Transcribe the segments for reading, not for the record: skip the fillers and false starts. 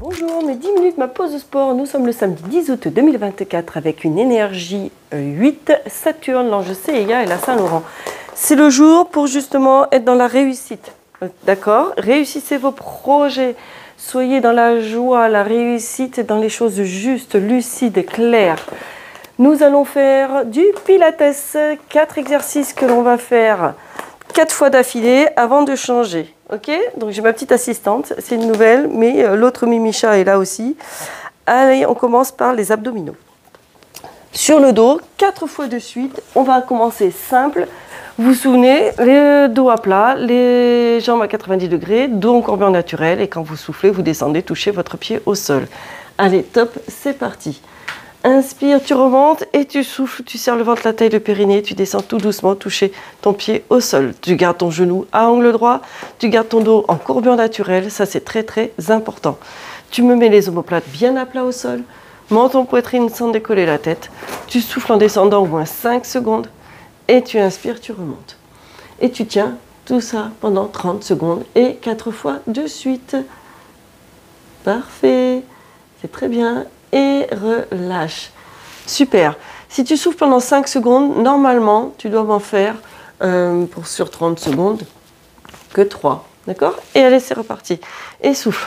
Bonjour, mes 10 minutes, ma pause de sport. Nous sommes le samedi 10 août 2024 avec une énergie 8, Saturne, l'ange Seiya et la Saint-Laurent. C'est le jour pour justement être dans la réussite. D'accord? Réussissez vos projets. Soyez dans la joie, la réussite, dans les choses justes, lucides, claires. Nous allons faire du Pilates, 4 exercices que l'on va faire 4 fois d'affilée avant de changer. Ok? Donc j'ai ma petite assistante, c'est une nouvelle, mais l'autre Mimicha est là aussi. Allez, on commence par les abdominaux. Sur le dos, 4 fois de suite, on va commencer simple. Vous vous souvenez, le dos à plat, les jambes à 90 degrés, dos encourbé naturel, et quand vous soufflez, vous descendez, touchez votre pied au sol. Allez, top, c'est parti. Inspire, tu remontes et tu souffles, tu serres le ventre, la taille, le périnée, tu descends tout doucement, toucher ton pied au sol. Tu gardes ton genou à angle droit, tu gardes ton dos en courbure naturelle, ça c'est très très important. Tu me mets les omoplates bien à plat au sol, menton poitrine sans décoller la tête, tu souffles en descendant au moins 5 secondes et tu inspires, tu remontes. Et tu tiens tout ça pendant 30 secondes et 4 fois de suite. Parfait, c'est très bien. Et relâche. Super. Si tu souffles pendant 5 secondes, normalement, tu dois m'en faire sur 30 secondes que 3. D'accord? Et allez, c'est reparti. Et souffle.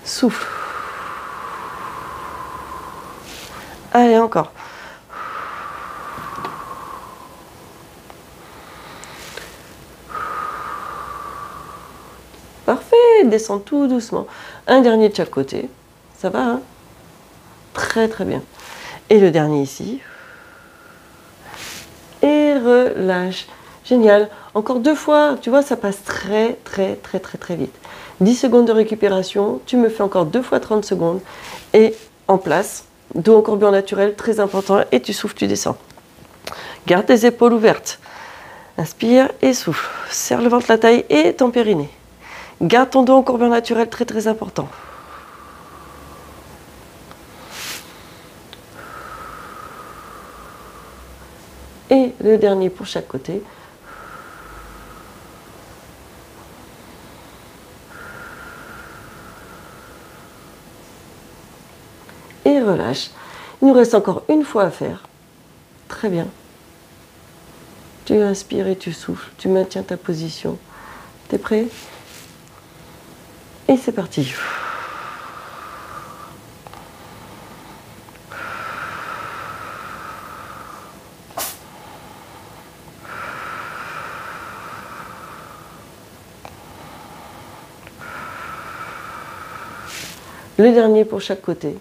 Souffle. Allez, encore. Parfait, descends tout doucement. Un dernier de chaque côté. Ça va, hein? Très très bien. Et le dernier ici. Et relâche. Génial. Encore 2 fois. Tu vois, ça passe très très très très très vite. 10 secondes de récupération. Tu me fais encore 2 fois 30 secondes. Et en place. Dos en courbure naturelle, très important. Et tu souffles, tu descends. Garde tes épaules ouvertes. Inspire et souffle. Serre le ventre, la taille et ton périnée. Garde ton dos en courbure naturelle, très très important. Et le dernier pour chaque côté. Et relâche. Il nous reste encore une fois à faire. Très bien. Tu inspires et tu souffles. Tu maintiens ta position. T'es prêt? Et c'est parti. Le dernier pour chaque côté.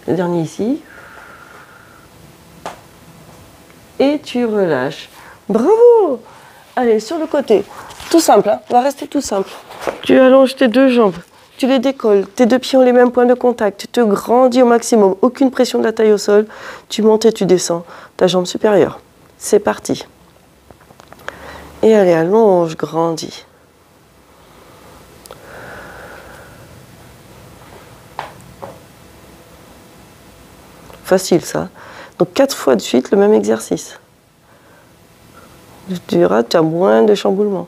Le dernier ici. Et tu relâches. Bravo! Allez, sur le côté. Tout simple, hein? On va rester tout simple. Tu allonges tes 2 jambes. Tu les décolles. Tes 2 pieds ont les mêmes points de contact. Tu te grandis au maximum. Aucune pression de la taille au sol. Tu montes et tu descends. Ta jambe supérieure. C'est parti. Et allez, allonge, grandis. Facile ça. Donc 4 fois de suite le même exercice. Tu verras, tu as moins de chamboulements.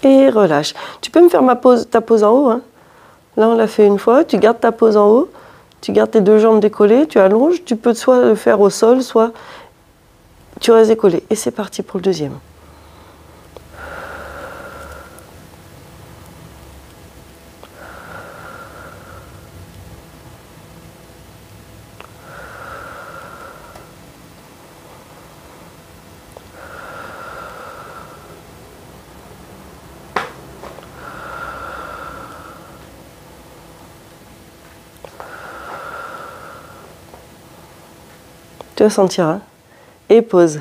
Et relâche. Tu peux me faire ta pose en haut, hein? Là, on l'a fait une fois. Tu gardes ta pose en haut. Tu gardes tes 2 jambes décollées. Tu allonges. Tu peux soit le faire au sol, soit tu restes décollé. Et c'est parti pour le deuxième. Tu vas sentir, hein? Et pose.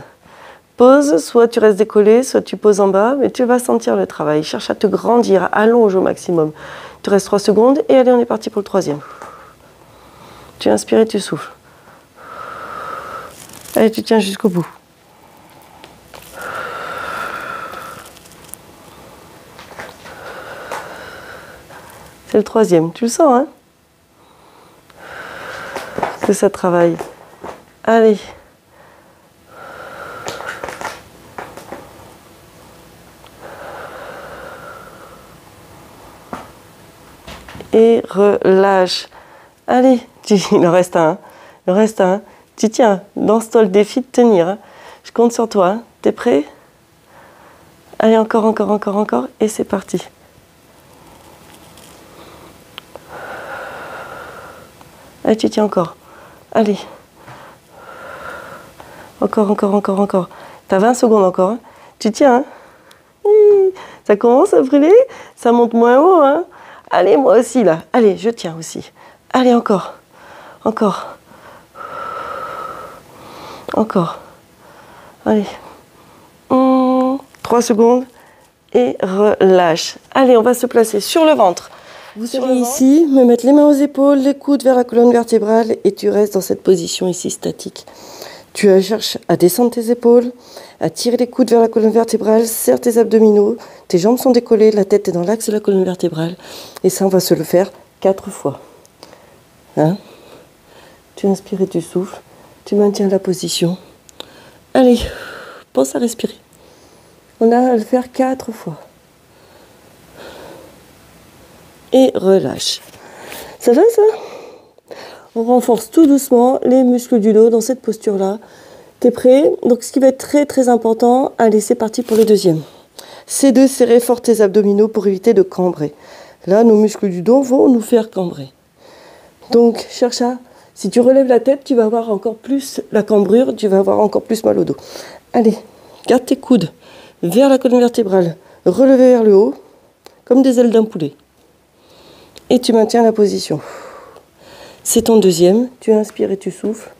Pose, soit tu restes décollé, soit tu poses en bas, mais tu vas sentir le travail. Cherche à te grandir, allonge au maximum. Tu restes 3 secondes et allez, on est parti pour le troisième. Tu inspires et tu souffles. Allez, tu tiens jusqu'au bout. C'est le troisième. Tu le sens, hein? Que ça travaille. Allez. Et relâche. Allez, il en reste un. Il en reste un. Tu tiens, lance-toi le défi de tenir. Hein. Je compte sur toi. Hein. T'es prêt? Allez, encore, encore, encore, encore. Et c'est parti. Allez, tu tiens encore. Allez. Encore, encore, encore, encore. T'as 20 secondes encore. Hein. Tu tiens. Hein. Ça commence à brûler. Ça monte moins haut. Hein. Allez, moi aussi, là. Allez, je tiens aussi. Allez, encore. Encore. Encore. Allez. 3 secondes. Et relâche. Allez, on va se placer sur le ventre. Vous serez ici, me mettre les mains aux épaules, les coudes vers la colonne vertébrale et tu restes dans cette position ici statique. Tu cherches à descendre tes épaules, à tirer les coudes vers la colonne vertébrale, serre tes abdominaux, tes jambes sont décollées, la tête est dans l'axe de la colonne vertébrale. Et ça, on va se le faire 4 fois. Hein? Tu inspires et tu souffles, tu maintiens la position. Allez, pense à respirer. On a à le faire 4 fois. Et relâche. Ça va ça? On renforce tout doucement les muscles du dos dans cette posture-là. T'es prêt? Donc ce qui va être très très important, allez c'est parti pour le deuxième. C'est de serrer fort tes abdominaux pour éviter de cambrer. Là, nos muscles du dos vont nous faire cambrer. Donc cherche à, si tu relèves la tête, tu vas avoir encore plus la cambrure, tu vas avoir encore plus mal au dos. Allez, garde tes coudes vers la colonne vertébrale, relevés vers le haut, comme des ailes d'un poulet. Et tu maintiens la position. C'est ton deuxième. Tu inspires et tu souffles.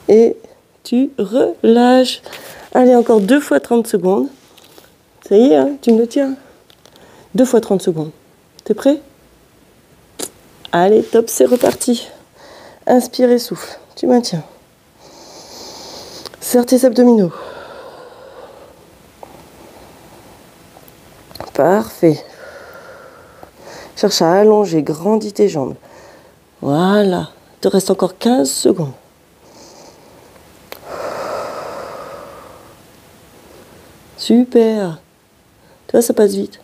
Et tu relâches. Allez, encore 2 fois 30 secondes. Ça y est, hein, tu me le tiens. 2 fois 30 secondes. T'es prêt? Allez, top, c'est reparti. Inspire et souffle. Tu maintiens. Serre tes abdominaux. Parfait. Cherche à allonger, grandis tes jambes. Voilà. Il te reste encore 15 secondes. Super. Tu vois, ça passe vite.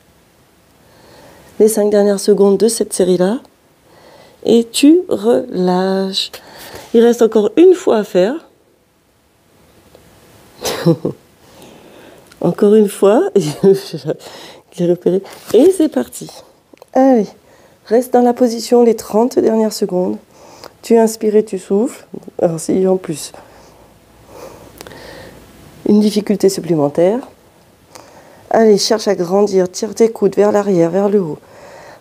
Les 5 dernières secondes de cette série-là. Et tu relâches. Il reste encore une fois à faire. Encore une fois. J'ai repéré. Et c'est parti. Allez, reste dans la position les 30 dernières secondes. Tu inspires et tu souffles. Alors si en plus une difficulté supplémentaire. Allez, cherche à grandir. Tire tes coudes vers l'arrière, vers le haut.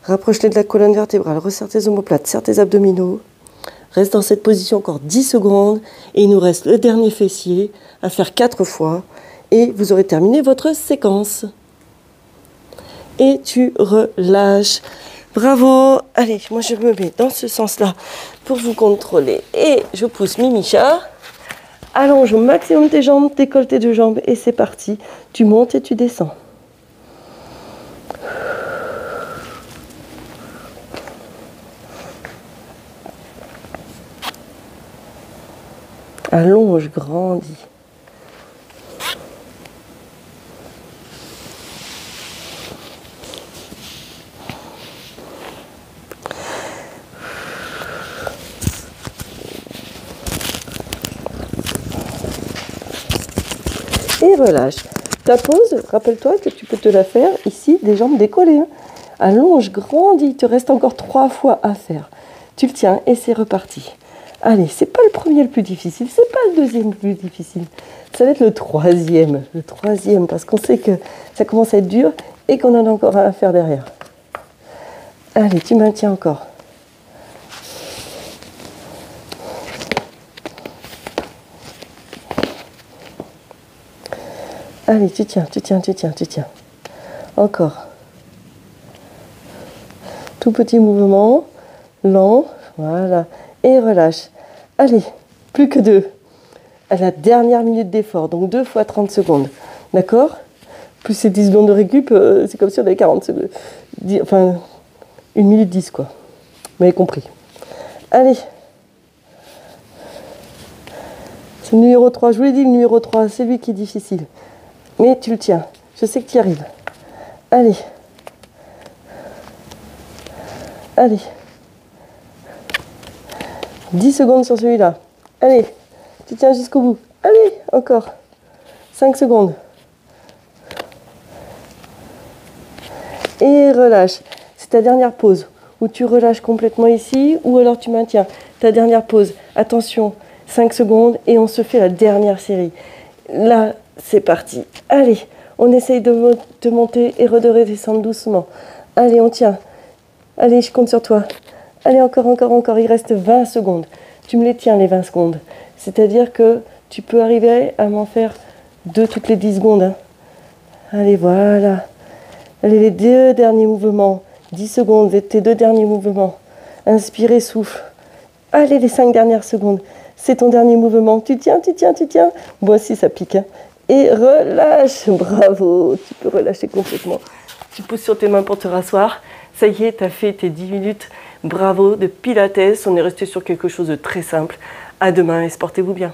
Rapproche-les de la colonne vertébrale. Resserre tes omoplates, serre tes abdominaux. Reste dans cette position encore 10 secondes. Et il nous reste le dernier fessier à faire 4 fois. Et vous aurez terminé votre séquence. Et tu relâches. Bravo. Allez, moi je me mets dans ce sens-là pour vous contrôler. Et je pousse Mimicha. Allonge au maximum tes jambes, décolle tes 2 jambes et c'est parti. Tu montes et tu descends. Allonge, grandis. Et relâche. Ta pause, rappelle-toi que tu peux te la faire ici, des jambes décollées. Hein. Allonge, grandis, il te reste encore 3 fois à faire. Tu le tiens et c'est reparti. Allez, c'est pas le premier le plus difficile, c'est pas le deuxième le plus difficile. Ça va être le troisième. Le troisième, parce qu'on sait que ça commence à être dur et qu'on en a encore à faire derrière. Allez, tu maintiens encore. Allez, tu tiens, tu tiens, tu tiens, tu tiens. Encore. Tout petit mouvement, lent, voilà. Et relâche. Allez, plus que 2. À la dernière minute d'effort, donc 2 fois 30 secondes. D'accord? Plus c'est 10 secondes de récup, c'est comme si on avait 40 secondes. Enfin, 1 minute 10, quoi. Vous m'avez compris. Allez. C'est le numéro 3. Je vous l'ai dit, le numéro 3, c'est lui qui est difficile. Mais tu le tiens. Je sais que tu y arrives. Allez. Allez. 10 secondes sur celui-là. Allez. Tu tiens jusqu'au bout. Allez, encore. 5 secondes. Et relâche. C'est ta dernière pause. Ou tu relâches complètement ici, ou alors tu maintiens ta dernière pause. Attention, 5 secondes et on se fait la dernière série. Là, c'est parti. Allez, on essaye de monter et de redescendre doucement. Allez, on tient. Allez, je compte sur toi. Allez, encore. Il reste 20 secondes. Tu me les tiens, les 20 secondes. C'est-à-dire que tu peux arriver à m'en faire 2 toutes les 10 secondes. Hein. Allez, voilà. Allez, les 2 derniers mouvements. 10 secondes, tes 2 derniers mouvements. Inspirez, souffle. Allez, les 5 dernières secondes. C'est ton dernier mouvement. Tu tiens. Moi aussi, ça pique. Hein. Et relâche. Bravo. Tu peux relâcher complètement. Tu pousses sur tes mains pour te rasseoir. Ça y est, tu as fait tes 10 minutes. Bravo, de pilates. On est resté sur quelque chose de très simple. À demain et portez-vous bien.